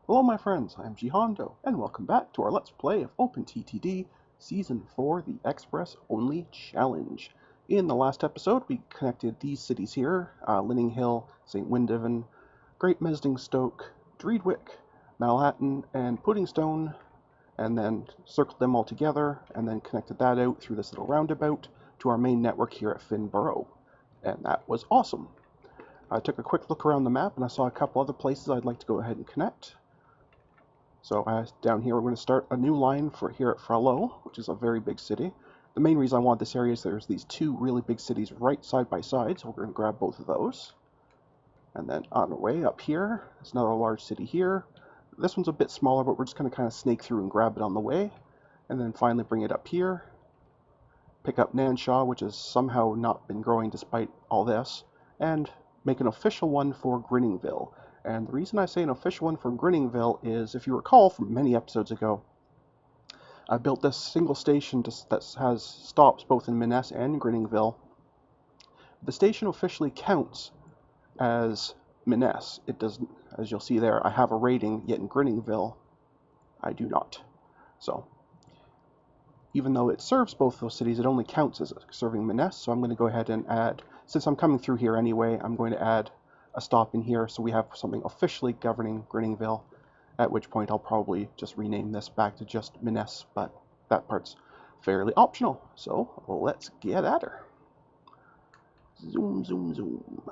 Hello my friends, I am Jihondo, and welcome back to our Let's Play of OpenTTD Season 4, the Express Only Challenge. In the last episode, we connected these cities here, Linning Hill, St. Windhaven, Great Mesdingstoke, Dreedwick, Manhattan, and Puddingstone, and then circled them all together, and then connected that out through this little roundabout to our main network here at Finborough. And that was awesome. I took a quick look around the map, and I saw a couple other places I'd like to go ahead and connect. So down here we're going to start a new line for here at Frello, which is a very big city. The main reason I want this area is there's these two really big cities right side by side, so we're going to grab both of those. And then on our way up here, there's another large city here. This one's a bit smaller, but we're just going to kind of snake through and grab it on the way. And then finally bring it up here. Pick up Nanshaw, which has somehow not been growing despite all this. And make an official one for Grinningville. And the reason I say an official one for Grinningville is, if you recall from many episodes ago, I built this single station that has stops both in Miness and Grinningville. The station officially counts as Miness. It doesn't, as you'll see there, I have a rating, yet in Grinningville, I do not. So, even though it serves both those cities, it only counts as serving Miness, so I'm going to go ahead and add, since I'm coming through here anyway, I'm going to add a stop in here so we have something officially governing Grinningville, at which point I'll probably just rename this back to just Miness, but that part's fairly optional. So let's get at her. Zoom, zoom, zoom.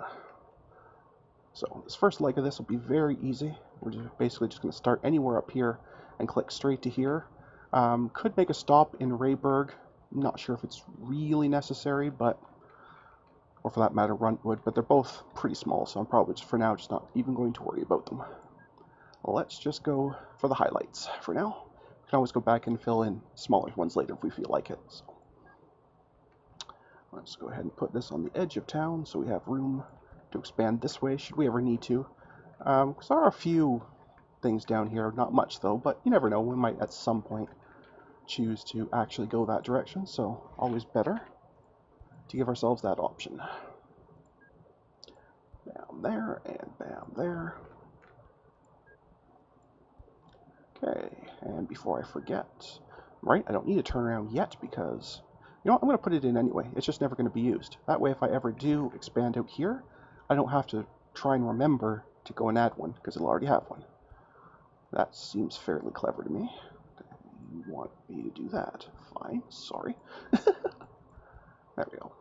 So this first leg of this will be very easy. We're just basically just going to start anywhere up here and click straight to here. Could make a stop in Rayburg. Not sure if it's really necessary, but or for that matter, Runtwood, but they're both pretty small, so I'm probably just for now just not even going to worry about them. Let's just go for the highlights for now. We can always go back and fill in smaller ones later if we feel like it. So let's go ahead and put this on the edge of town so we have room to expand this way should we ever need to. Because there are a few things down here, not much though, but you never know, we might at some point choose to actually go that direction, so always better to give ourselves that option. Bam there, and bam there. Okay, and before I forget, right, I don't need to turn around yet because, you know what, I'm going to put it in anyway. It's just never going to be used. That way if I ever do expand out here, I don't have to try and remember to go and add one because it'll already have one. That seems fairly clever to me. You want me to do that? Fine, sorry. There we go.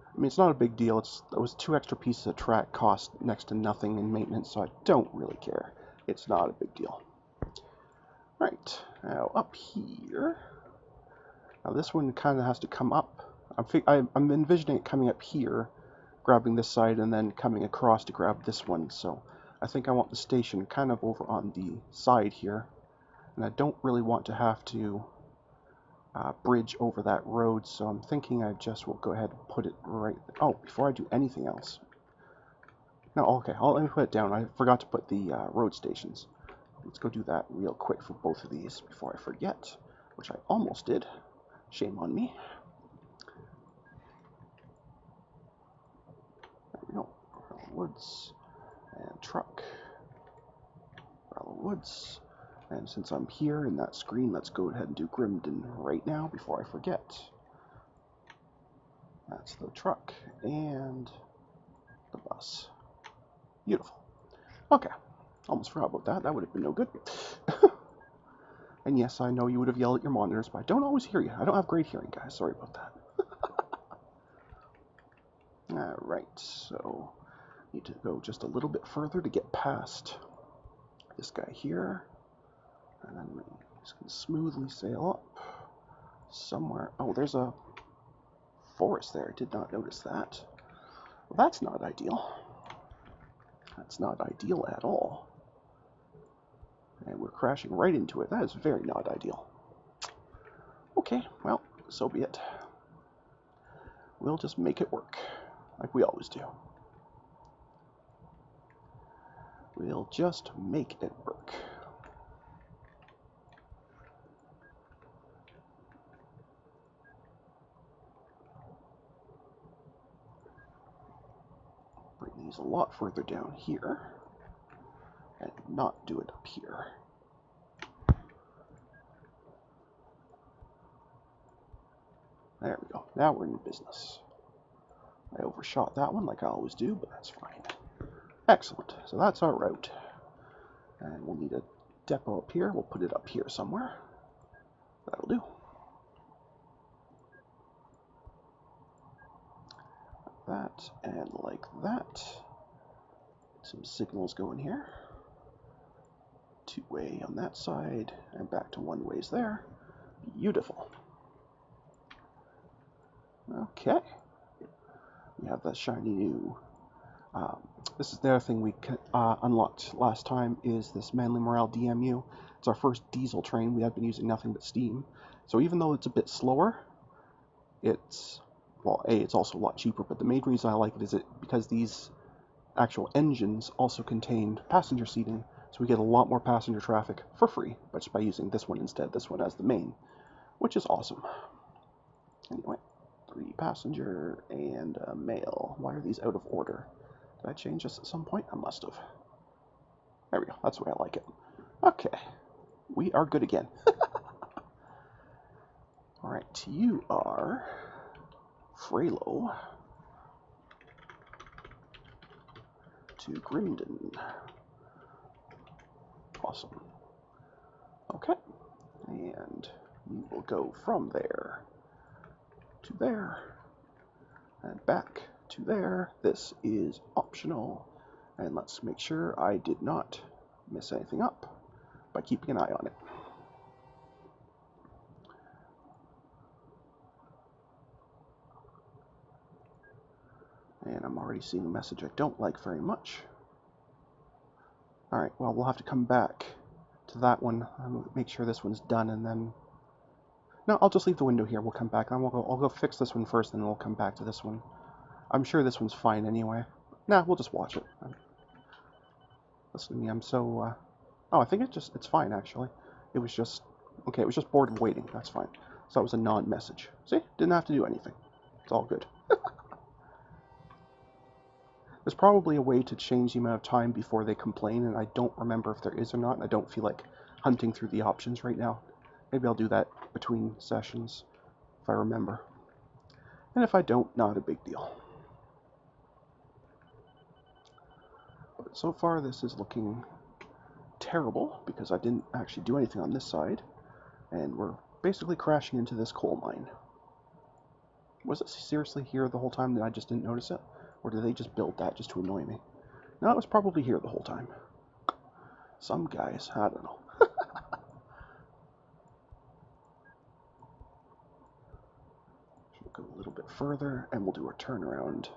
I mean, it's not a big deal. Those 2 extra pieces of track cost next to nothing in maintenance, so I don't really care. It's not a big deal. Right, now up here. Now this one kind of has to come up. I'm envisioning it coming up here, grabbing this side, and then coming across to grab this one. So I think I want the station kind of over on the side here. And I don't really want to have to bridge over that road, so I'm thinking I just will go ahead and put it right... Oh, before I do anything else. No, okay, let me put it down. I forgot to put the road stations. Let's go do that real quick for both of these before I forget, which I almost did. Shame on me. There we go. Woods and truck. Woods. And since I'm here in that screen, let's go ahead and do Grimden right now before I forget. That's the truck and the bus. Beautiful. Okay. Almost forgot about that. That would have been no good. And yes, I know you would have yelled at your monitors, but I don't always hear you. I don't have great hearing, guys. Sorry about that. Alright, so need to go just a little bit further to get past this guy here. And then we just can smoothly sail up somewhere. Oh, there's a forest there. I did not notice that. Well, that's not ideal. That's not ideal at all. And we're crashing right into it. That is very not ideal. Okay, well, so be it. We'll just make it work, like we always do. We'll just make it work. Bring these a lot further down here. and not do it up here. There we go. Now we're in business. I overshot that one like I always do, but that's fine. Excellent. So that's our route. And we'll need a depot up here. We'll put it up here somewhere. That'll do. That and like that. Some signals go in here. Two-way on that side and back to one-ways there. Beautiful. Okay. We have that shiny new. This is the other thing we unlocked last time is this Manly Morale DMU. It's our first diesel train. We have been using nothing but steam. So even though it's a bit slower, it's, well, A, it's also a lot cheaper, but the main reason I like it is because these actual engines also contain passenger seating, so we get a lot more passenger traffic for free, but just by using this one instead, this one as the main, which is awesome. Anyway, 3 passenger and mail. Why are these out of order? Did I change this at some point? I must have. There we go. That's the way I like it. Okay. We are good again. Alright, you are Frelo to Grimden. Awesome. Okay. And you will go from there to there and back to there. This is optional, and let's make sure I did not miss anything up by keeping an eye on it. And I'm already seeing a message I don't like very much. Alright, well, we'll have to come back to that one and make sure this one's done, and then... No, I'll just leave the window here. We'll come back. I'll go fix this one first, and then we'll come back to this one. I'm sure this one's fine anyway. Nah, we'll just watch it. Listen to me, I'm so... Oh, I think it's fine, actually. It was just... Okay, it was just bored of waiting. That's fine. So that was a non-message. See? Didn't have to do anything. It's all good. There's probably a way to change the amount of time before they complain, and I don't remember if there is or not, and I don't feel like hunting through the options right now. Maybe I'll do that between sessions, if I remember. And if I don't, not a big deal. But so far, this is looking terrible, because I didn't actually do anything on this side, and we're basically crashing into this coal mine. Was it seriously here the whole time that I just didn't notice it? Or did they just build that just to annoy me? No, it was probably here the whole time. Some guys, I don't know. Should go a little bit further, and we'll do our turnaround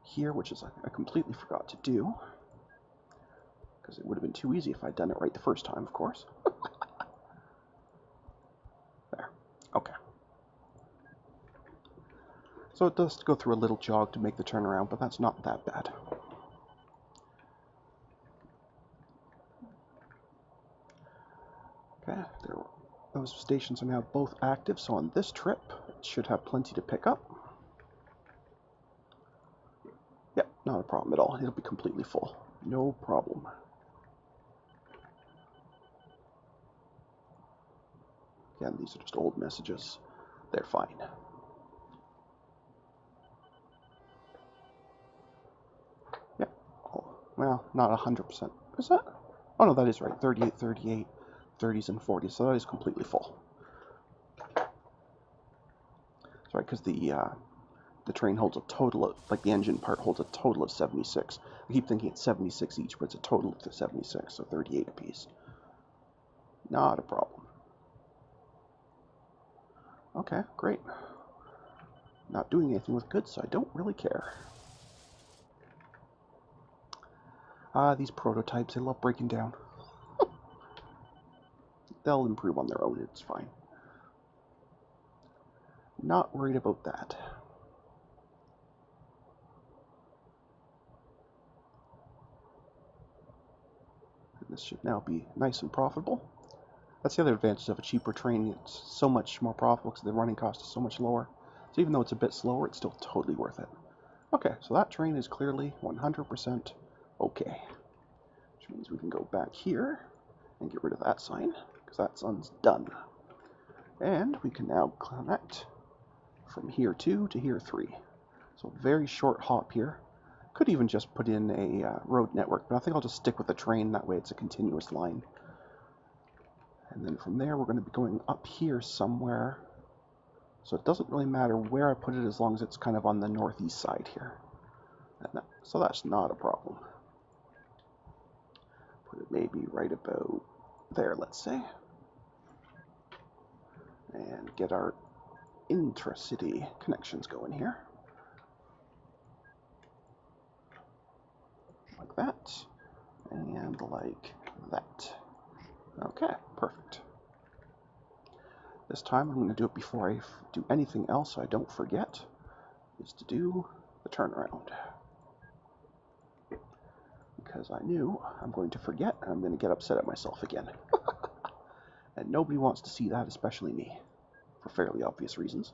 here, which is I completely forgot to do. Because it would have been too easy if I'd done it right the first time, of course. There. Okay. So it does go through a little jog to make the turnaround, but that's not that bad. Okay, those stations are now both active, so on this trip, it should have plenty to pick up. Yep, not a problem at all. It'll be completely full. No problem. Again, these are just old messages. They're fine. Well, not 100%. Is that? Oh, no, that is right. 38, 38, 30s, and 40s. So that is completely full. That's right, because the train holds a total of, like the engine part holds a total of 76. I keep thinking it's 76 each, but it's a total of 76, so 38 apiece. Not a problem. Okay, great. Not doing anything with goods, so I don't really care. These prototypes, they love breaking down. They'll improve on their own, it's fine. Not worried about that. And this should now be nice and profitable. That's the other advantage of a cheaper train. It's so much more profitable because the running cost is so much lower. So even though it's a bit slower, it's still totally worth it. Okay, so that train is clearly 100% okay. which means we can go back here and get rid of that sign, because that sign's done. And we can now connect from here 2 to here 3. So very short hop here. Could even just put in a road network, but I think I'll just stick with the train, that way it's a continuous line. And then from there we're going to be going up here somewhere. So it doesn't really matter where I put it as long as it's kind of on the northeast side here. So that's not a problem. Put it maybe right about there, let's say. And get our intra-city connections going here. Like that. And like that. Okay, perfect. This time I'm going to do it before I do anything else so I don't forget, is to do the turnaround. Because I knew I'm going to forget and I'm going to get upset at myself again. And nobody wants to see that, especially me, for fairly obvious reasons.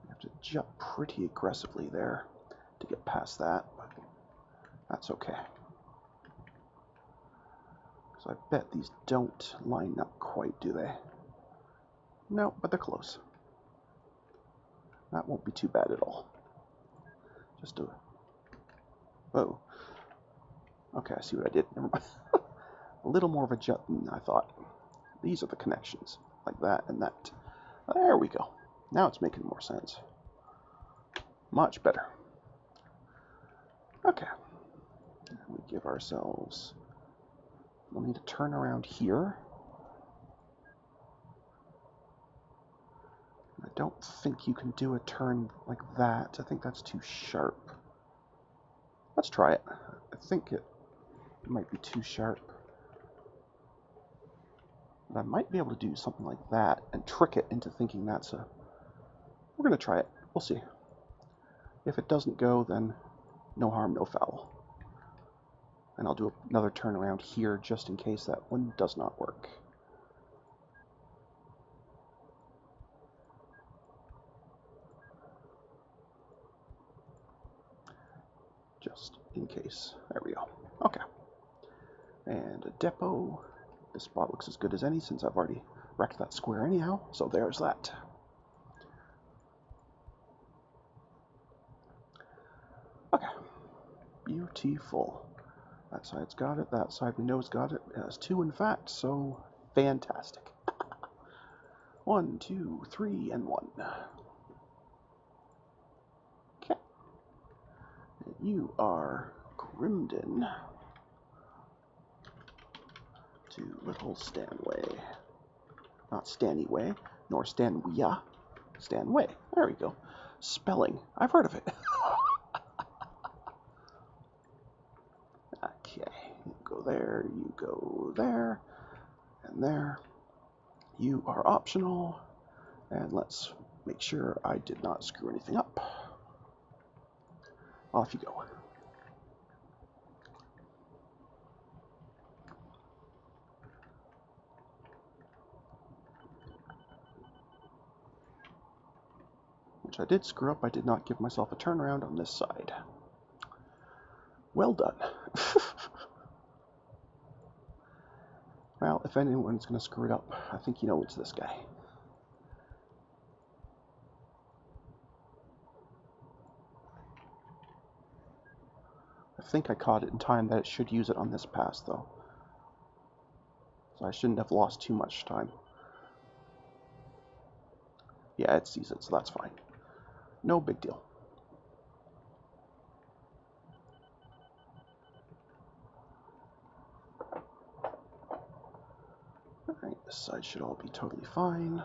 I have to jump pretty aggressively there to get past that, but that's okay. Because I bet these don't line up quite, do they? No, but they're close. That won't be too bad at all. Just a... Whoa. Okay, I see what I did. Never mind. A little more of a jump than I thought. These are the connections. Like that and that. There we go. Now it's making more sense. Much better. Okay. We give ourselves... We'll need to turn around here. I don't think you can do a turn like that. I think that's too sharp. Let's try it. I think it might be too sharp. But I might be able to do something like that and trick it into thinking that's a... We're going to try it. We'll see. If it doesn't go, then no harm, no foul. And I'll do another turn around here just in case that one does not work. Just in case. There we go. Okay. And a depot. This spot looks as good as any since I've already wrecked that square anyhow. So there's that. Okay. Beautiful. That side's got it. That side we know it's got it. It has 2 in fact, so fantastic. 1, 2, 3, and 1. Okay. You are Grimden to Little Stanway. Not Stanway, nor Stanwea. Stanway. There we go. Spelling. I've heard of it. Okay. You go there, you go there, and there. You are optional. And let's make sure I did not screw anything up. Off you go. Which I did screw up. I did not give myself a turnaround on this side. Well done. Well, if anyone's going to screw it up, I think you know it's this guy. I think I caught it in time that it should use it on this pass, though. So I shouldn't have lost too much time. Yeah, it sees it, so that's fine. No big deal. Alright, this side should all be totally fine.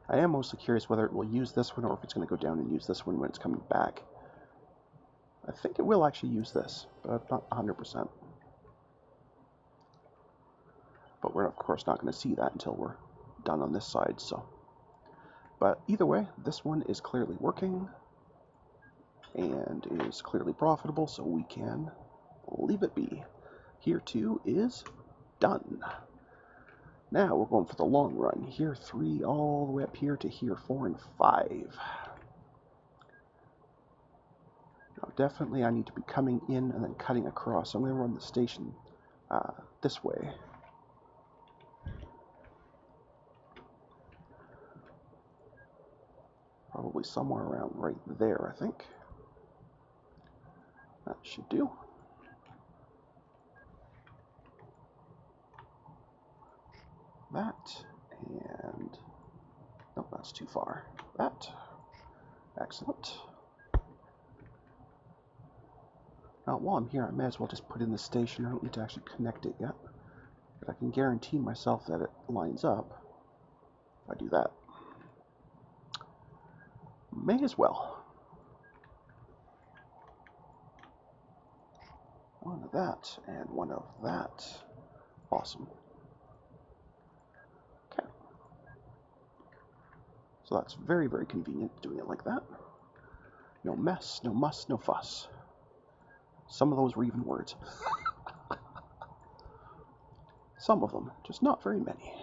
I am mostly curious whether it will use this one or if it's going to go down and use this one when it's coming back. I think it will actually use this, but I'm not 100%. But we're of course not going to see that until we're done on this side, so. But either way, this one is clearly working and is clearly profitable, so we can leave it be. Here 2 is done. Now we're going for the long run. Here 3 all the way up here to here 4 and 5. Now, definitely I need to be coming in and then cutting across. So I'm going to run the station this way. Probably somewhere around right there, I think. That should do. That, and nope, that's too far. That, excellent. Now, while I'm here, I may as well just put in the station. I don't need to actually connect it yet, but I can guarantee myself that it lines up if I do that. May as well. One of that, and one of that. Awesome. Okay. So that's very, very convenient doing it like that. No mess, no muss, no fuss. Some of those were even words. Some of them, just not very many.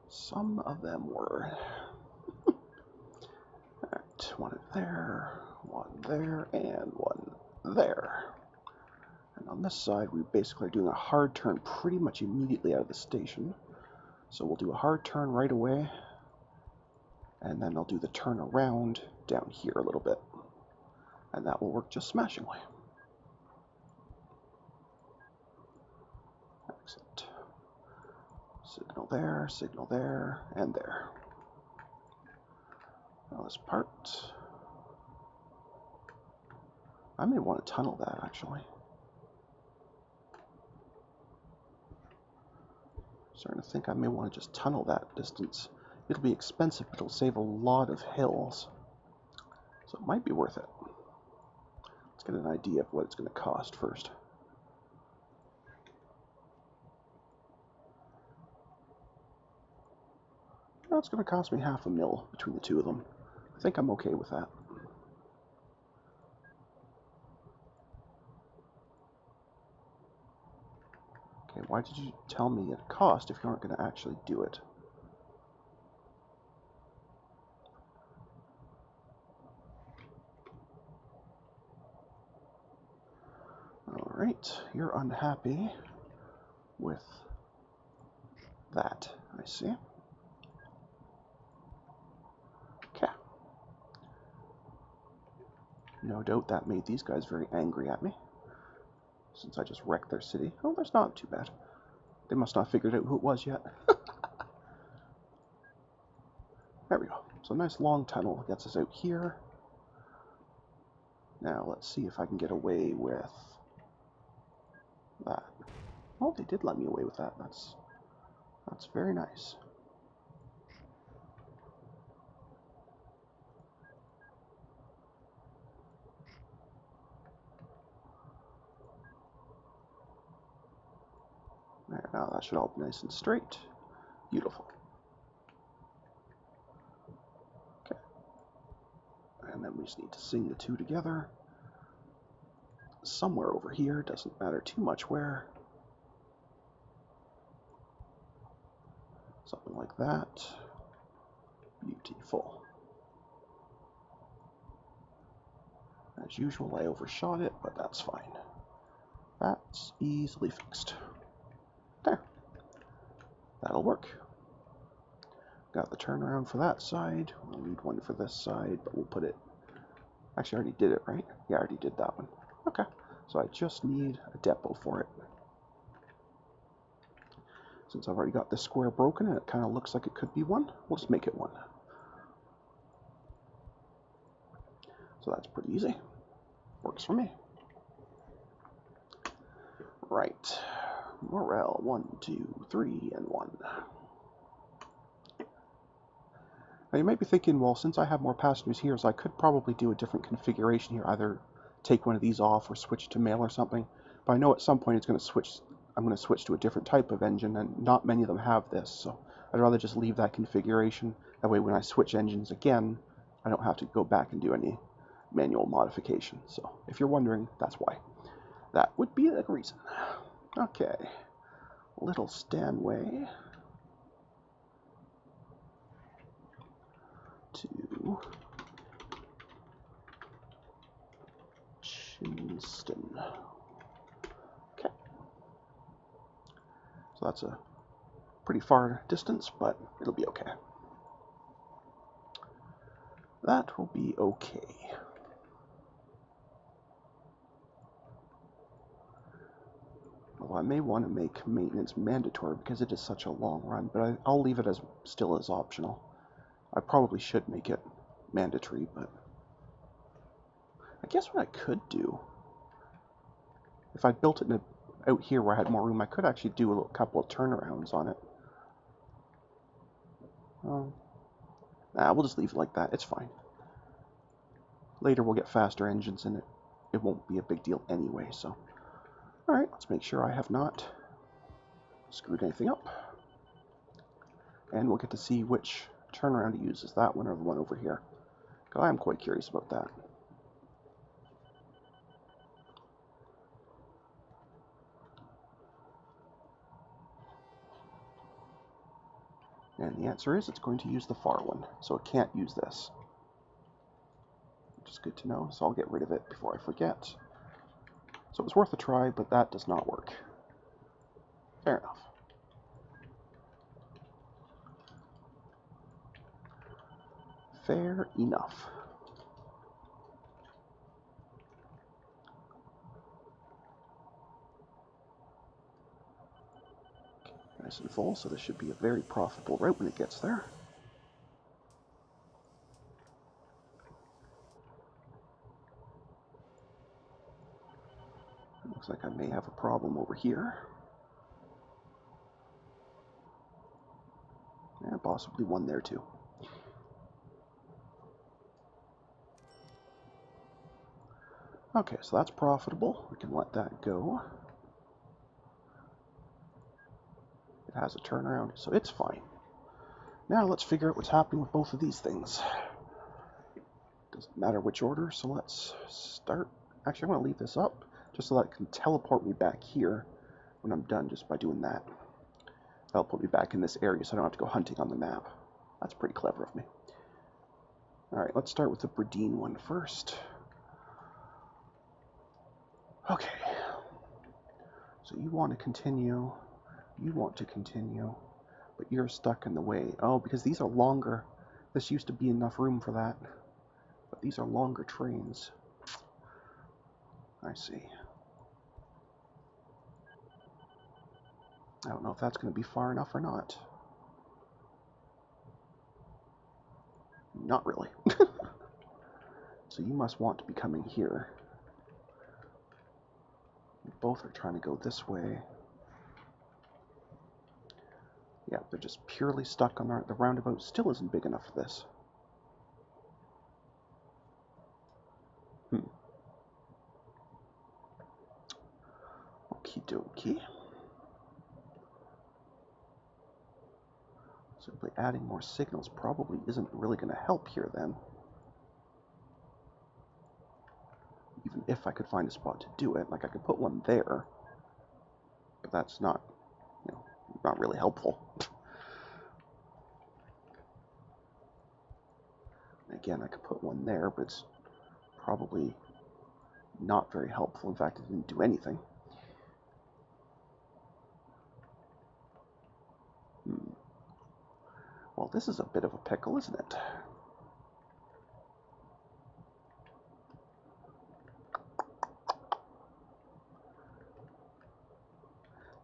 Some of them were. Alright, one there, and one there. And on this side, we basically are doing a hard turn pretty much immediately out of the station. So we'll do a hard turn right away, and then I'll do the turn around down here a little bit. And that will work just smashingly. Excellent. Signal there, and there. Now this part, I may want to tunnel that actually. Starting to think I may want to just tunnel that distance. It'll be expensive, but it'll save a lot of hills. So it might be worth it. Let's get an idea of what it's going to cost first. Well, it's going to cost me $500,000 between the two of them. I think I'm okay with that. Okay, why did you tell me it cost if you aren't going to actually do it? Alright, you're unhappy with that, I see. Okay. No doubt that made these guys very angry at me, since I just wrecked their city. Oh, that's not too bad. They must not have figured out who it was yet. There we go. So a nice long tunnel gets us out here. Now let's see if I can get away with that. Oh, they did let me away with that. That's very nice. There, now that should all be nice and straight. Beautiful. Okay. And then we just need to sing the two together. Somewhere over here, doesn't matter too much where. Something like that. Beautiful. As usual, I overshot it, but that's fine. That's easily fixed. There. That'll work. Got the turnaround for that side. We'll need one for this side, but we'll put it... Actually, I already did it, right? Yeah, I already did that one. Okay. So I just need a depot for it. Since I've already got this square broken and it kind of looks like it could be one, we'll just make it one. So that's pretty easy. Works for me. Right. Morale, 1, 2, 3, and 1. Now you might be thinking, well, since I have more passengers here, so I could probably do a different configuration here, either take one of these off or switch to mail or something. But I know at some point it's going to switch. I'm going to switch to a different type of engine, and not many of them have this, so I'd rather just leave that configuration. That way when I switch engines again, I don't have to go back and do any manual modification. So if you're wondering, that's why. That would be the reason. Okay. Little Stanway. to Chinston. Okay. So that's a pretty far distance, but it'll be okay. That will be okay. Well, I may want to make maintenance mandatory because it is such a long run, but I'll leave it as still as optional. I probably should make it mandatory, but I guess what I could do, if I built it out here where I had more room, I could actually do a couple of turnarounds on it. Nah, we'll just leave it like that. It's fine. Later we'll get faster engines and it won't be a big deal anyway, so. Alright, let's make sure I have not screwed anything up. And we'll get to see which turnaround he uses, that one or the one over here. Because I'm quite curious about that. And the answer is it's going to use the far one, so it can't use this. Which is good to know, so I'll get rid of it before I forget. So it was worth a try, but that does not work. Fair enough. Fair enough. Okay, nice and full, so this should be a very profitable route when it gets there. Looks like I may have a problem over here. And possibly one there too. Okay, so that's profitable. We can let that go. It has a turnaround, so it's fine. Now let's figure out what's happening with both of these things. Doesn't matter which order, so let's start. Actually, I'm going to leave this up just so that it can teleport me back here when I'm done just by doing that. That'll put me back in this area so I don't have to go hunting on the map. That's pretty clever of me. Alright, let's start with the Bradine one first. Okay. So you want to continue. You want to continue. But you're stuck in the way. Oh, because these are longer. This used to be enough room for that. But these are longer trains. I see. I don't know if that's going to be far enough or not. Not really. So you must want to be coming here. You both are trying to go this way. Yeah, they're just purely stuck on the roundabout. Still isn't big enough for this. Okie dokie. Simply adding more signals probably isn't really going to help here then. Even if I could find a spot to do it, like I could put one there, but that's not, not really helpful. Again, I could put one there, but it's probably not very helpful. In fact, it didn't do anything. Well, this is a bit of a pickle, isn't it?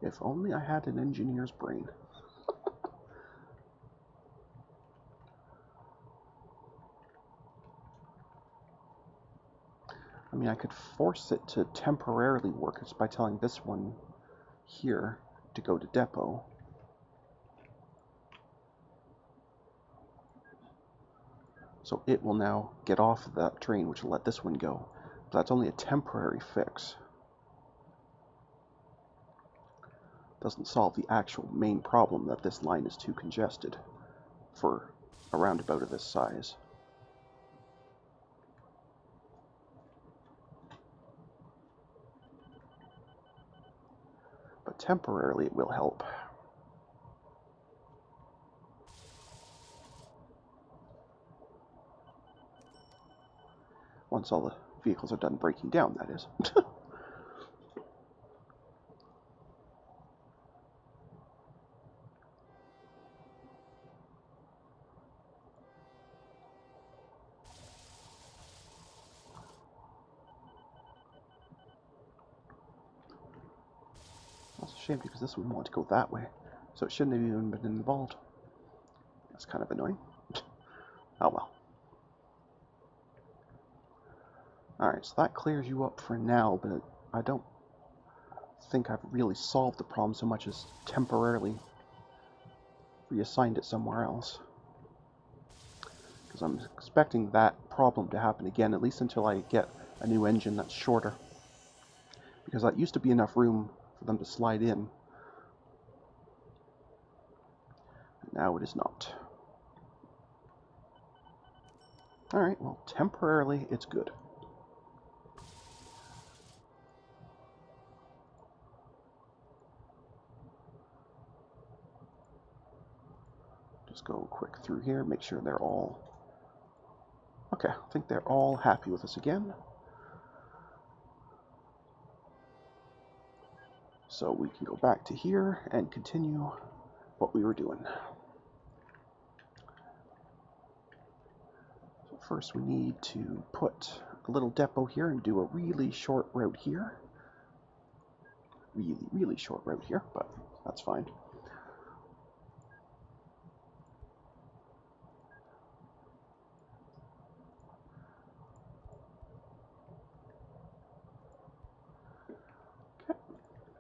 If only I had an engineer's brain. I mean, I could force it to temporarily work just by telling this one here to go to depot. So it will now get off of that train, which will let this one go. But that's only a temporary fix. Doesn't solve the actual main problem that this line is too congested for a roundabout of this size. But temporarily it will help. Once all the vehicles are done breaking down, that is. That's a shame because this one wanted to go that way, so it shouldn't have even been involved. That's kind of annoying. Oh well. Alright, so that clears you up for now, but I don't think I've really solved the problem so much as temporarily reassigned it somewhere else. Because I'm expecting that problem to happen again, at least until I get a new engine that's shorter. Because that used to be enough room for them to slide in. Now it is not. Alright, well, temporarily it's good. Just go quick through here, make sure they're all... Okay, I think they're all happy with us again. So we can go back to here and continue what we were doing. So first we need to put a little depot here and do a really short route here. Really short route here, but that's fine.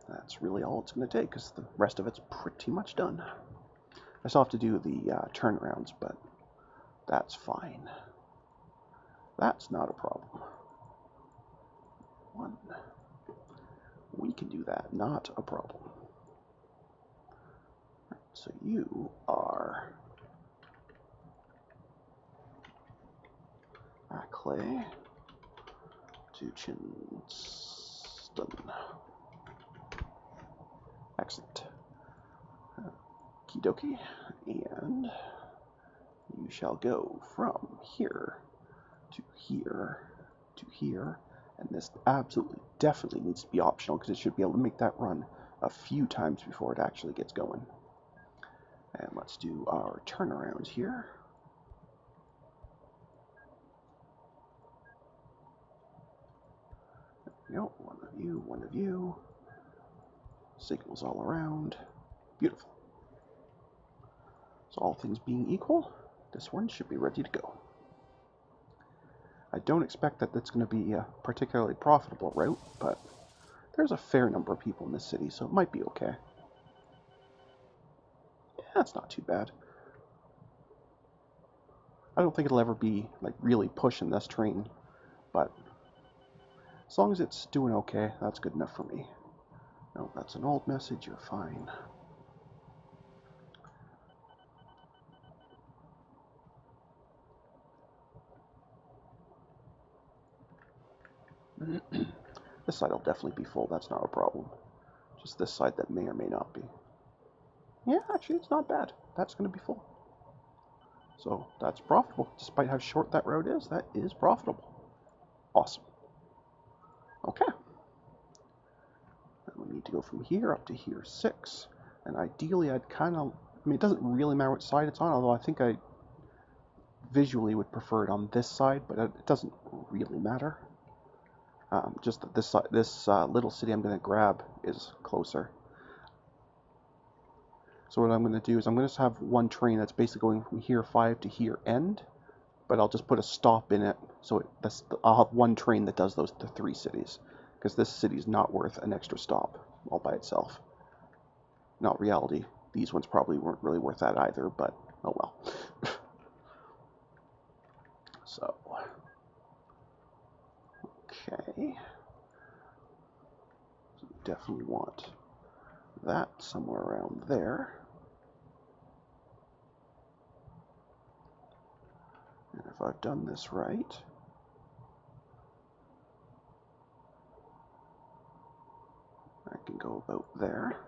That's really all it's going to take, because the rest of it's pretty much done. I still have to do the turnarounds, but that's fine. That's not a problem. We can do that, not a problem. So you are Clay to Chinston. Excellent. Okie dokie. And you shall go from here to here to here. And this absolutely, definitely needs to be optional because it should be able to make that run a few times before it actually gets going. And let's do our turnaround here. There we go. One of you, one of you. Signals all around. Beautiful. So all things being equal, this one should be ready to go. I don't expect that that's going to be a particularly profitable route, but there's a fair number of people in this city, so it might be okay. Yeah, that's not too bad. I don't think it'll ever be like really pushing this train, but as long as it's doing okay, that's good enough for me. No, that's an old message, you're fine. This side will definitely be full, that's not a problem. Just this side that may or may not be. Yeah, actually it's not bad. That's going to be full. So that's profitable. Despite how short that road is, that is profitable. Awesome. Okay. And we need to go from here up to here 6. And ideally I'd kind of, I mean it doesn't really matter which side it's on, although I think I visually would prefer it on this side, but it doesn't really matter. Just that this little city I'm going to grab is closer. So what I'm going to do is I'm going to have one train that's basically going from here 5 to here end, but I'll just put a stop in it, so I'll have one train that does the 3 cities, because this city is not worth an extra stop all by itself. Not reality. These ones probably weren't really worth that either, but oh well. So, okay. So we definitely want that somewhere around there. And if I've done this right, I can go about there.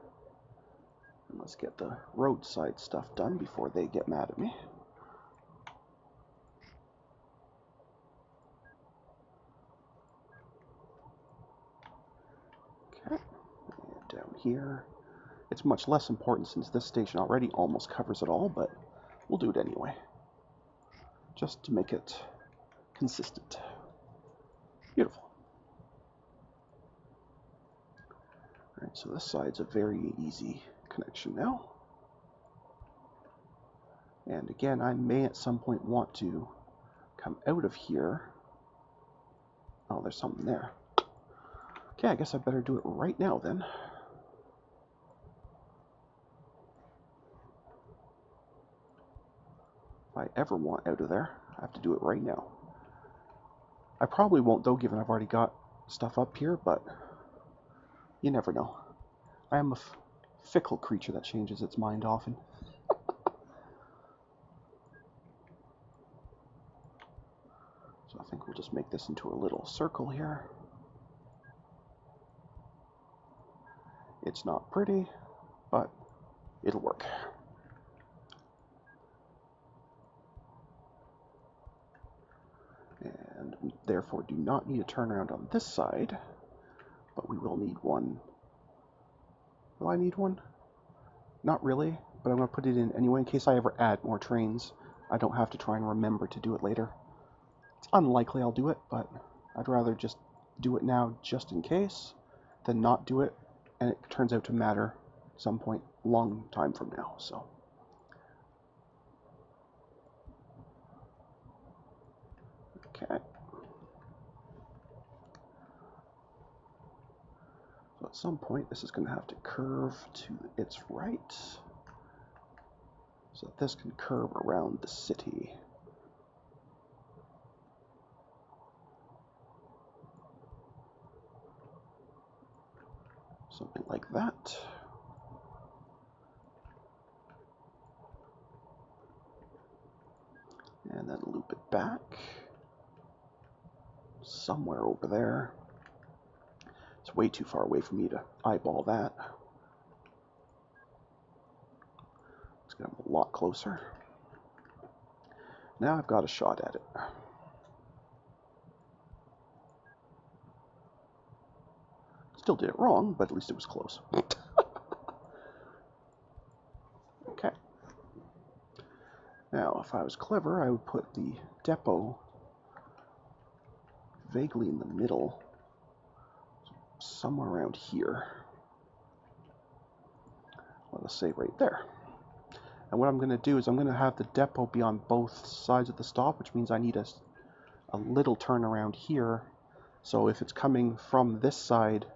And let's get the roadside stuff done before they get mad at me. here. It's much less important since this station already almost covers it all, but we'll do it anyway, just to make it consistent. Beautiful. Alright, so this side's a very easy connection now. And again, I may at some point want to come out of here. Oh, there's something there. Okay, I guess I better do it right now then. If I ever want out of there, I have to do it right now. I probably won't though, given I've already got stuff up here, but you never know. I am a fickle creature that changes its mind often. So I think we'll just make this into a little circle here. It's not pretty, but it'll work. And we therefore do not need a turnaround on this side, but we will need one. Will I need one? Not really, but I'm going to put it in anyway in case I ever add more trains. I don't have to try and remember to do it later. It's unlikely I'll do it, but I'd rather just do it now just in case than not do it and it turns out to matter at some point long time from now. So okay. So at some point this is going to have to curve to its right so that this can curve around the city. Something like that. And then loop it back somewhere over there. It's way too far away for me to eyeball that. Let's get them a lot closer. Now I've got a shot at it. Still did it wrong, but at least it was close. Okay. Now, if I was clever, I would put the depot vaguely in the middle, somewhere around here. Let us say right there. And what I'm going to do is I'm going to have the depot be on both sides of the stop, which means I need a little turnaround here. So if it's coming from this side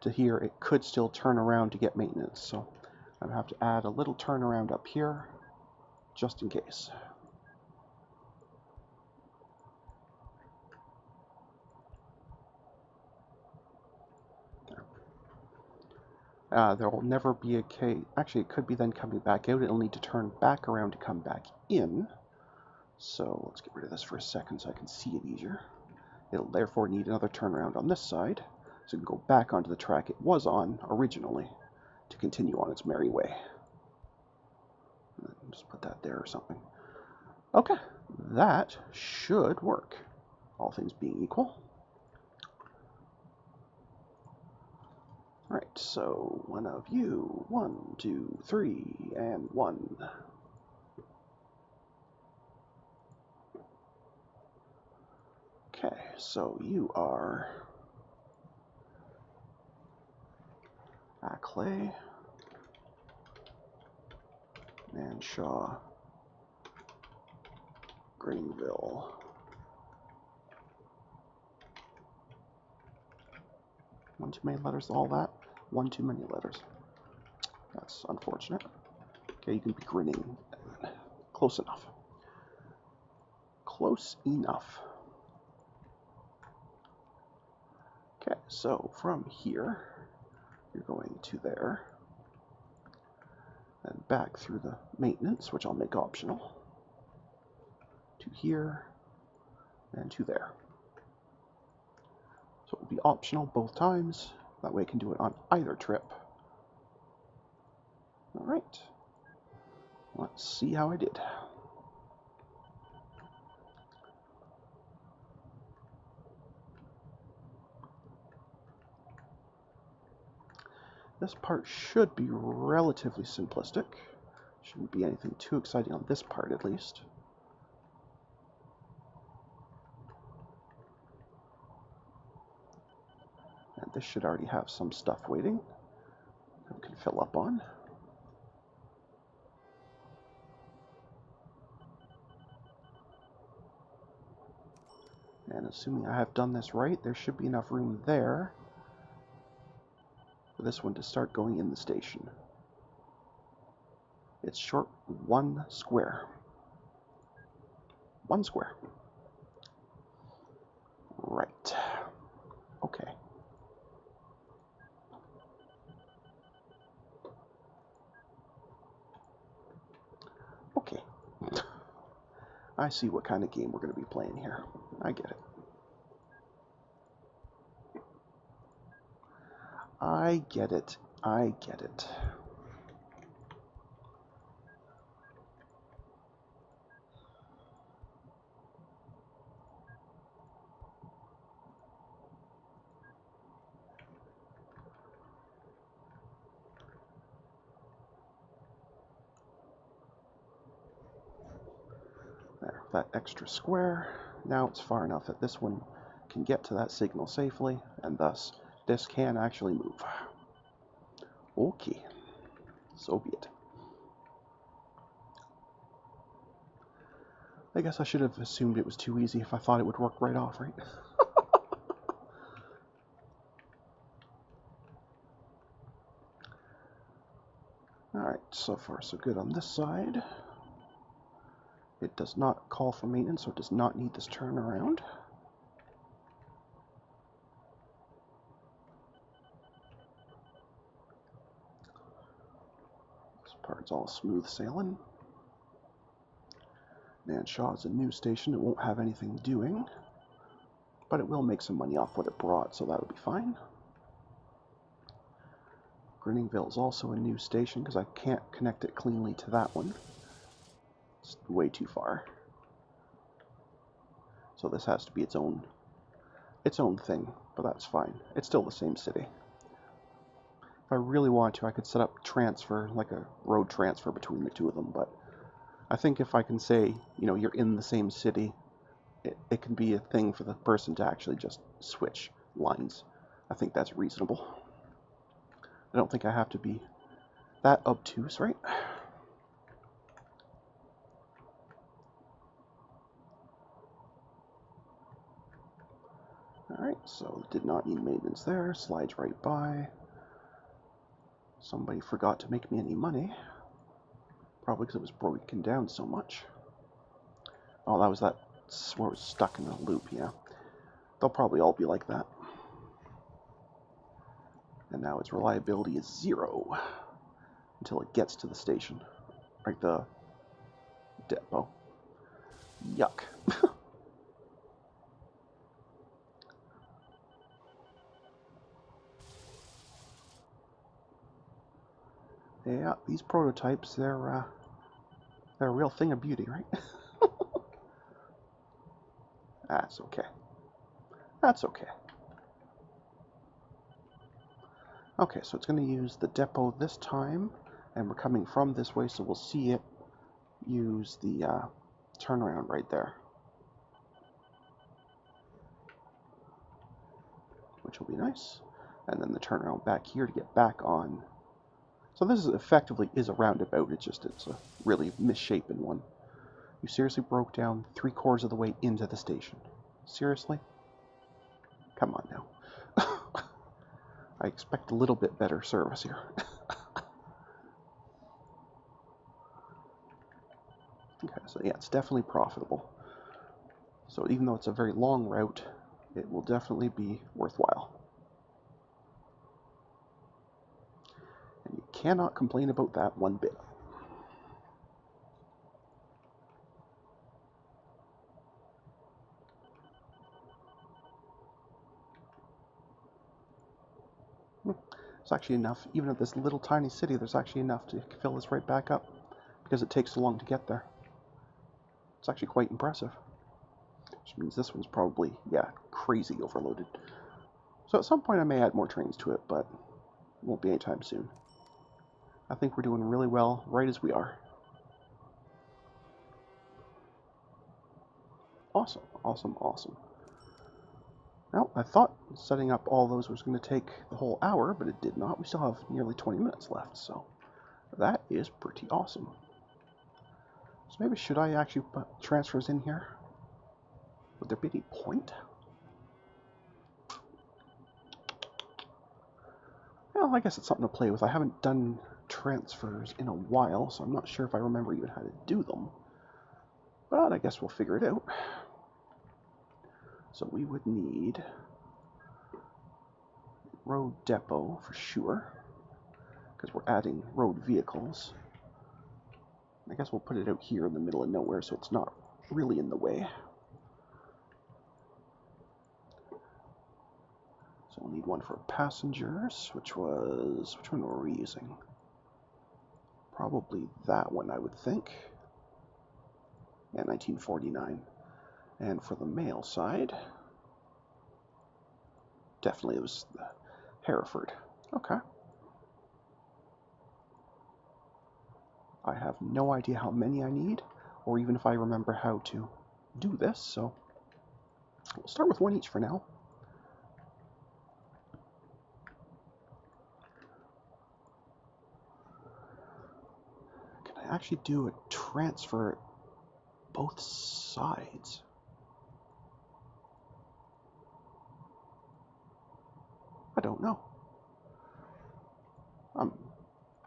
to here, it could still turn around to get maintenance. So I'm going to have to add a little turnaround up here, just in case. There will never be a case. Actually, it could be then coming back out. It'll need to turn back around to come back in. So let's get rid of this for a second so I can see it easier. It'll therefore need another turnaround on this side, so it can go back onto the track it was on originally to continue on its merry way. Just put that there or something. Okay, that should work, all things being equal. Right, so one of you, 1, 2, 3, and 1. Okay, so you are Clay, Nanshaw, Greenville. One too many letters, all that? One too many letters. That's unfortunate. Okay, you can be grinning. Close enough. Close enough. Okay, so from here, you're going to there, and back through the maintenance, which I'll make optional, to here, and to there. So it will be optional both times. That way I can do it on either trip. All right. Let's see how I did. This part should be relatively simplistic. Shouldn't be anything too exciting on this part, at least. And this should already have some stuff waiting that we can fill up on. And assuming I have done this right, there should be enough room there for this one to start going in the station. It's short 1 square. 1 square. Right. Okay. Okay. I see what kind of game we're going to be playing here. I get it. I get it. I get it. There, that extra square. Now it's far enough that this one can get to that signal safely, and thus this can actually move. Okay, so be it. I guess I should have assumed it was too easy if I thought it would work right off, right? Alright, so far so good on this side. It does not call for maintenance, so it does not need this turnaround. This part's all smooth sailing. Nanshaw is a new station. It won't have anything doing, but it will make some money off what it brought, so that'll be fine. Grinningville is also a new station because I can't connect it cleanly to that one. It's way too far. So this has to be its own thing, but that's fine. It's still the same city. If I really want to, I could set up transfer, like a road transfer between the two of them, but I think if I can say, you know, you're in the same city, it can be a thing for the person to actually just switch lines. I think that's reasonable. I don't think I have to be that obtuse, right? Alright, so did not need maintenance there. Slides right by. Somebody forgot to make me any money. Probably because it was broken down so much. Oh, that was where it was stuck in the loop, yeah. They'll probably all be like that. And now its reliability is 0 until it gets to the station. Like the depot. Yuck. Yeah, these prototypes, they're a real thing of beauty, right? That's okay. That's okay. Okay, so it's going to use the depot this time, and we're coming from this way, so we'll see it use the turnaround right there, which will be nice. And then the turnaround back here to get back on. So this is effectively a roundabout. It's a really misshapen one. You seriously broke down 3/4 of the way into the station. Seriously? Come on now. I expect a little bit better service here. Okay, so yeah, it's definitely profitable. So even though it's a very long route, it will definitely be worthwhile. And you cannot complain about that one bit. It's actually enough, even at this little tiny city, there's actually enough to fill this right back up because it takes so long to get there. It's actually quite impressive. Which means this one's probably, yeah, crazy overloaded. So at some point I may add more trains to it, but Won't be anytime soon. I think we're doing really well right as we are. Awesome, awesome, awesome. Now, I thought setting up all those was going to take the whole hour, but it did not. We still have nearly 20 minutes left, so that is pretty awesome. So maybe should I actually put transfers in here? Would there be any point? Well, I guess it's something to play with. I haven't done transfers in a while, so I'm not sure if I remember even how to do them. But I guess we'll figure it out. So we would need road depot for sure, because we're adding road vehicles. I guess we'll put it out here in the middle of nowhere so it's not really in the way. So we'll need one for passengers, which one were we using? Probably that one, I would think. Yeah, 1949. And for the mail side, definitely it was the Hereford. Okay. I have no idea how many I need, or even if I remember how to do this, so we'll start with one each for now. Can I actually do a transfer both sides? I don't know.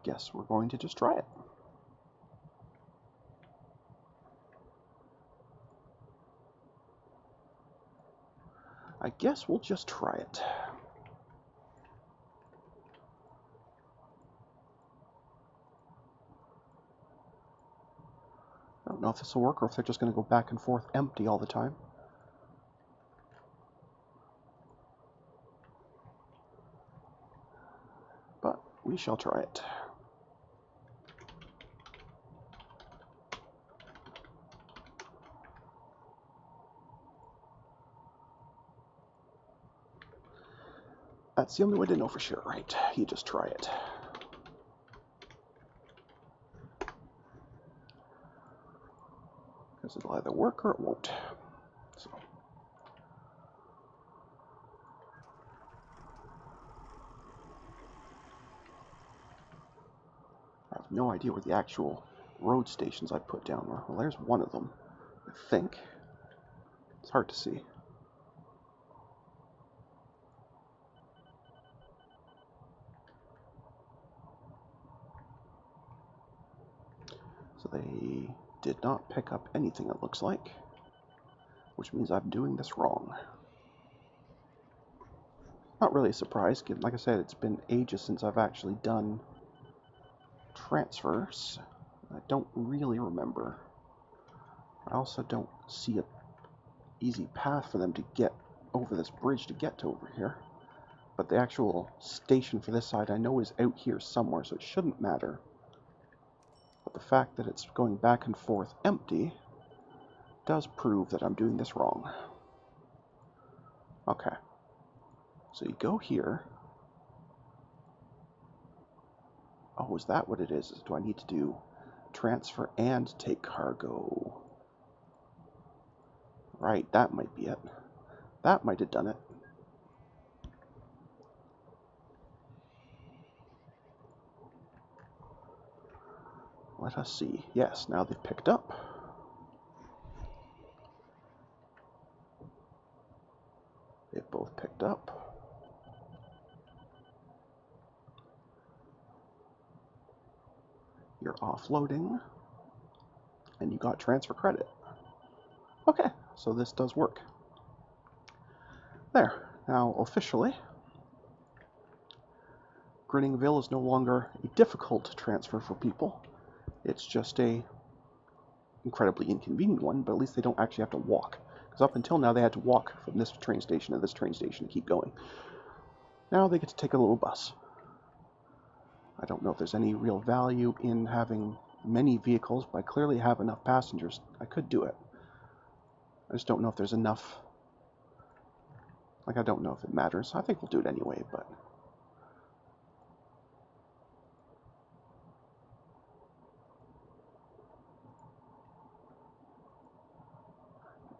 Guess we're going to just try it. I guess we'll just try it. I don't know if this will work or if they're just going to go back and forth empty all the time. But we shall try it. That's the only way to know for sure, right? You just try it. Because it'll either work or it won't. So. I have no idea where the actual road stations I put down were. Well, there's one of them, I think. It's hard to see. So they did not pick up anything, it looks like, which means I'm doing this wrong. Not really a surprise, given, like I said, it's been ages since I've actually done transfers. I don't really remember. I also don't see an easy path for them to get over this bridge to get to over here. But the actual station for this side I know is out here somewhere, so it shouldn't matter. But the fact that it's going back and forth empty does prove that I'm doing this wrong. Okay. So you go here. Oh, is that what it is? Do I need to do transfer and take cargo? Right, that might be it. That might have done it. Let us see. Yes, now they've picked up. They've both picked up. You're offloading. And you got transfer credit. Okay, so this does work. There. Now, officially, Grinningville is no longer a difficult transfer for people. It's just a incredibly inconvenient one, but at least they don't actually have to walk. Because up until now, they had to walk from this train station to this train station to keep going. Now they get to take a little bus. I don't know if there's any real value in having many vehicles, but I clearly have enough passengers. I could do it. I just don't know if there's enough. Like, I don't know if it matters. I think we'll do it anyway, but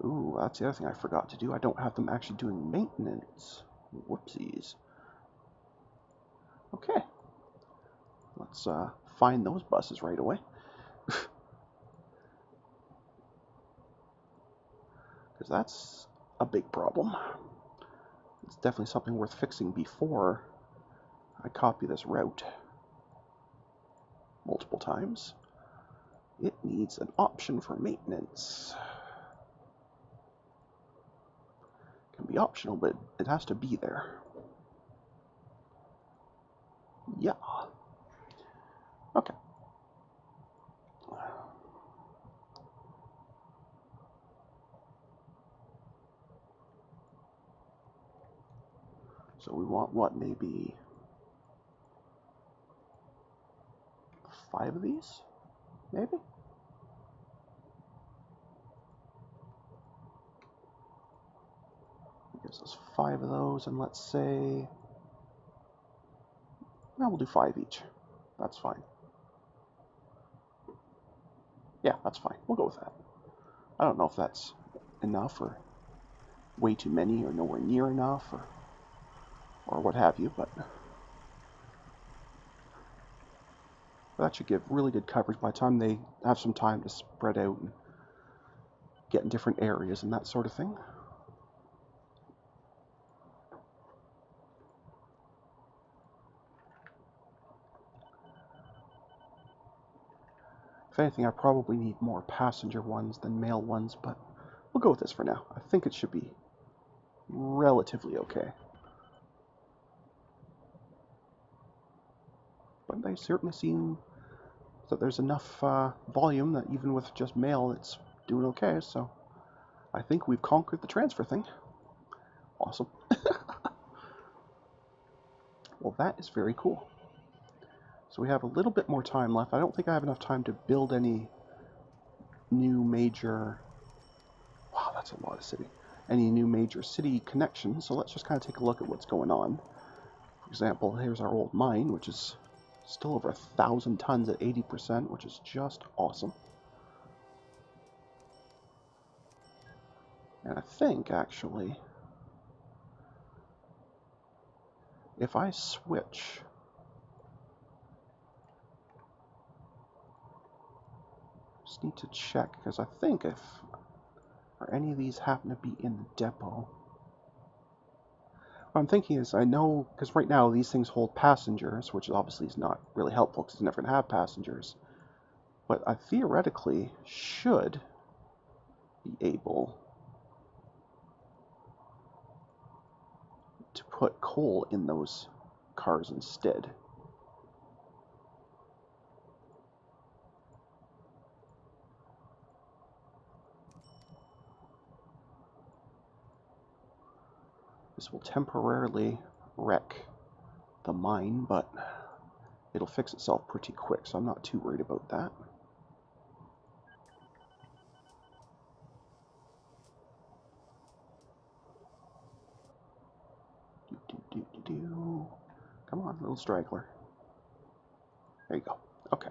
Ooh, that's the other thing I forgot to do. I don't have them actually doing maintenance. Whoopsies. Okay. Let's find those buses right away. Because that's a big problem. It's definitely something worth fixing before I copy this route multiple times. It needs an option for maintenance. It can be optional, but it has to be there. Yeah. Okay. So we want what, maybe 5 of these? Maybe? It gives us 5 of those, and let's say, well, we'll do 5 each. That's fine. Yeah, that's fine. We'll go with that. I don't know if that's enough or way too many or nowhere near enough or what have you, but that should give really good coverage by the time they have some time to spread out and get in different areas and that sort of thing. If anything, I probably need more passenger ones than mail ones, but we'll go with this for now. I think it should be relatively okay. But they certainly seem that there's enough volume that even with just mail, it's doing okay, so I think we've conquered the transfer thing. Awesome. Well, that is very cool. So we have a little bit more time left. I don't think I have enough time to build any new major... Wow, that's a lot of city. Any new major city connections, so let's just kind of take a look at what's going on. For example, here's our old mine, which is still over 1,000 tons at 80%, which is just awesome. And I think, actually, if I switch... Just need to check, because I think if... Or any of these happen to be in the depot. What I'm thinking is, I know, because right now these things hold passengers, which obviously is not really helpful because it's never going to have passengers. But I theoretically should be able to put coal in those cars instead. This will temporarily wreck the mine, but it'll fix itself pretty quick, so I'm not too worried about that. Come on, little straggler. There you go. Okay.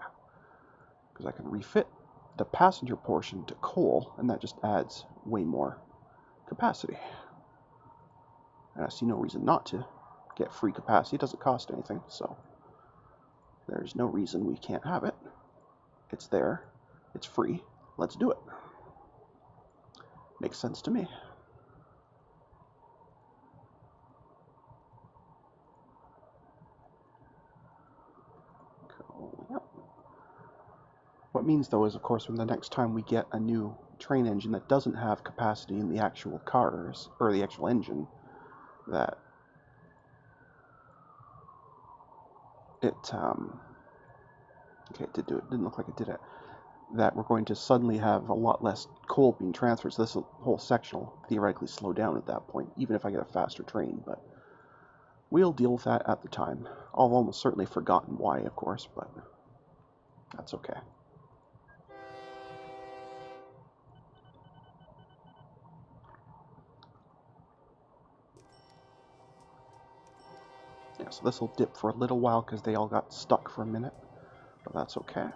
Because I can refit the passenger portion to coal, and that just adds way more capacity. And I see no reason not to get free capacity. It doesn't cost anything, so there's no reason we can't have it. It's there. It's free. Let's do it. Makes sense to me. Cool. Yep. What means, though, is, of course, when the next time we get a new train engine that doesn't have capacity in the actual cars, or the actual engine, that it, okay, it did do it. Didn't look like it did it. That we're going to suddenly have a lot less coal being transferred, so this whole section will theoretically slow down at that point, even if I get a faster train, but we'll deal with that at the time. I've almost certainly forgotten why, of course, but that's okay. Yeah, so this will dip for a little while because they all got stuck for a minute, but that's okay.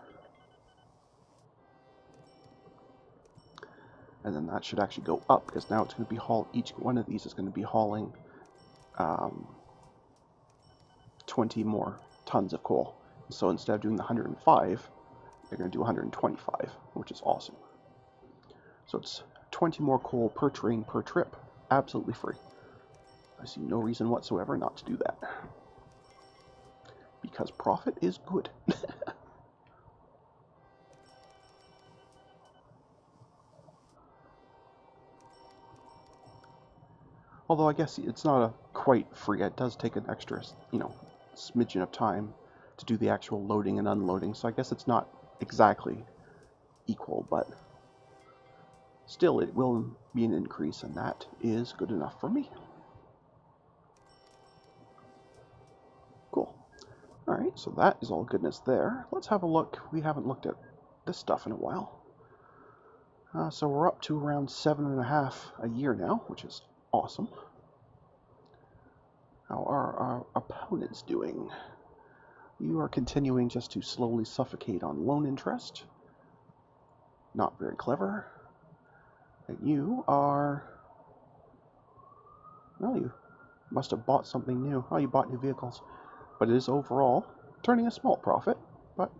And then that should actually go up, because now it's going to be each one of these is going to be hauling 20 more tons of coal. So instead of doing the 105, they're going to do 125, which is awesome. So it's 20 more coal per train per trip, absolutely free. I see no reason whatsoever not to do that, because profit is good. Although I guess it's not quite free. It does take an extra, smidgen of time to do the actual loading and unloading. So I guess it's not exactly equal, but still it will be an increase, and that is good enough for me. Cool. Alright, so that is all goodness there. Let's have a look. We haven't looked at this stuff in a while. So we're up to around 7.5 a year now, which is awesome. How are our opponents doing? You are continuing just to slowly suffocate on loan interest. Not very clever. And you are... Well, you must have bought something new. Oh, you bought new vehicles. But it is overall turning a small profit. But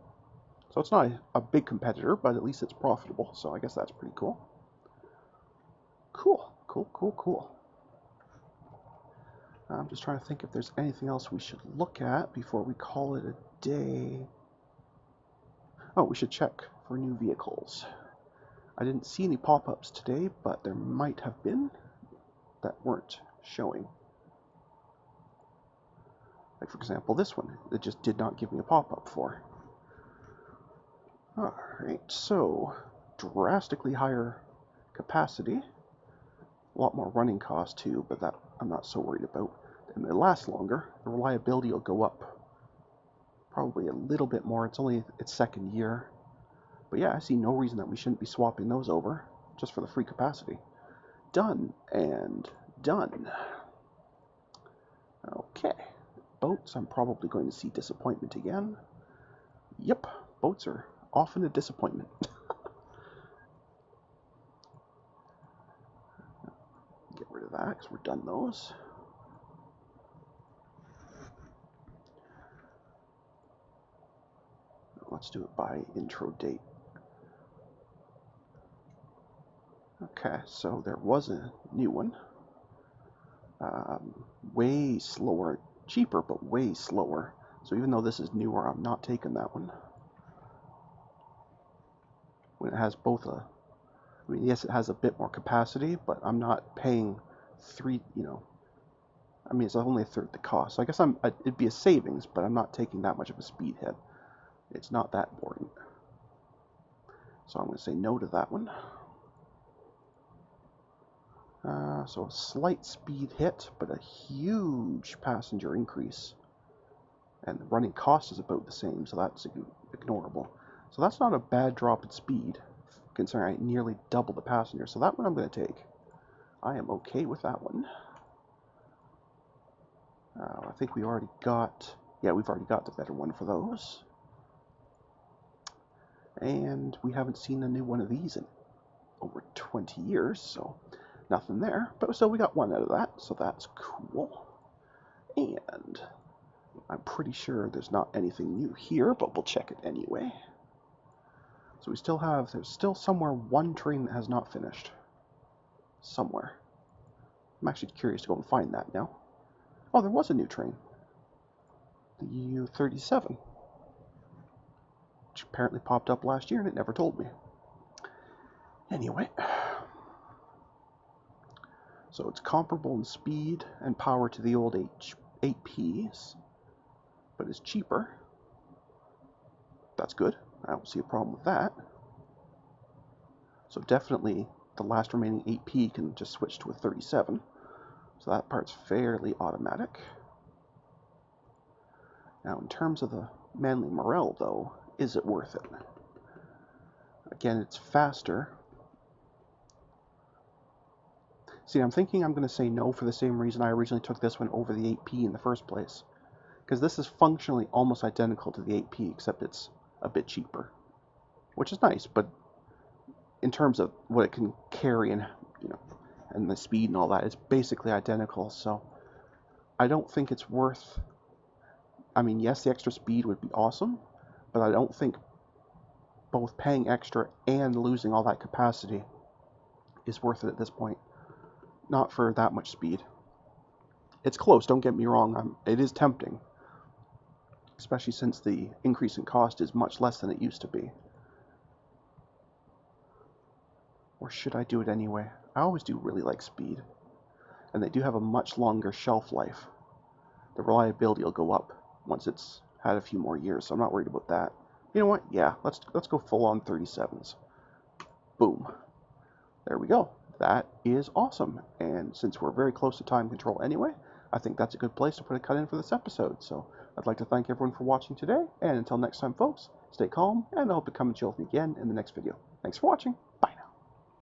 so it's not a big competitor, but at least it's profitable. So I guess that's pretty cool. Cool, cool, cool, cool. I'm just trying to think if there's anything else we should look at before we call it a day. Oh, we should check for new vehicles. I didn't see any pop-ups today, but there might have been that weren't showing. Like, for example, this one, it just did not give me a pop-up for. Alright, so drastically higher capacity. A lot more running cost too, but that I'm not so worried about. And they last longer. The reliability will go up probably a little bit more. It's only its second year. But yeah, I see no reason that we shouldn't be swapping those over just for the free capacity. Done and done. Okay. Boats, I'm probably going to see disappointment again. Yep, boats are often a disappointment. Get rid of that because we're done those. Let's do it by intro date. Okay, so there was a new one. Way slower, cheaper, but way slower. So even though this is newer, I'm not taking that one. When it has both I mean, yes, it has a bit more capacity, but I'm not paying I mean, it's only a third the cost. So I guess it'd be a savings, but I'm not taking that much of a speed hit. It's not that important. So I'm going to say no to that one. So a slight speed hit, but a huge passenger increase. And the running cost is about the same, so that's ignorable. So that's not a bad drop in speed, considering I nearly double the passenger. So that one I'm going to take. I am okay with that one. I think we already got... Yeah, we've already got the better one for those. And we haven't seen a new one of these in over 20 years, so nothing there. But still, we got one out of that, so that's cool. And I'm pretty sure there's not anything new here, but we'll check it anyway. So we still have, there's still somewhere one train that has not finished. Somewhere. I'm actually curious to go and find that now. Oh, there was a new train. The U37. Which apparently popped up last year and it never told me. Anyway. So it's comparable in speed and power to the old 8Ps, but it's cheaper. That's good. I don't see a problem with that. So definitely the last remaining 8P can just switch to a 37. So that part's fairly automatic. Now in terms of the Manly Morel though, is it worth it? Again, it's faster. See, I'm thinking I'm going to say no for the same reason I originally took this one over the 8P in the first place. Because this is functionally almost identical to the 8P, except it's a bit cheaper. Which is nice, but in terms of what it can carry and, you know, and the speed and all that, it's basically identical. So I don't think it's worth. I mean, yes, the extra speed would be awesome, but I don't think both paying extra and losing all that capacity is worth it at this point. Not for that much speed. It's close, don't get me wrong. It is tempting, especially since the increase in cost is much less than it used to be. Or should I do it anyway? I always do really like speed. And they do have a much longer shelf life. The reliability will go up once it's had a few more years, so I'm not worried about that. You know what? Yeah, let's go full on 37s. Boom. There we go. That is awesome. And since we're very close to time control anyway, I think that's a good place to put a cut in for this episode. So I'd like to thank everyone for watching today. And until next time, folks, stay calm, and I hope to come and chill with me again in the next video. Thanks for watching. Bye.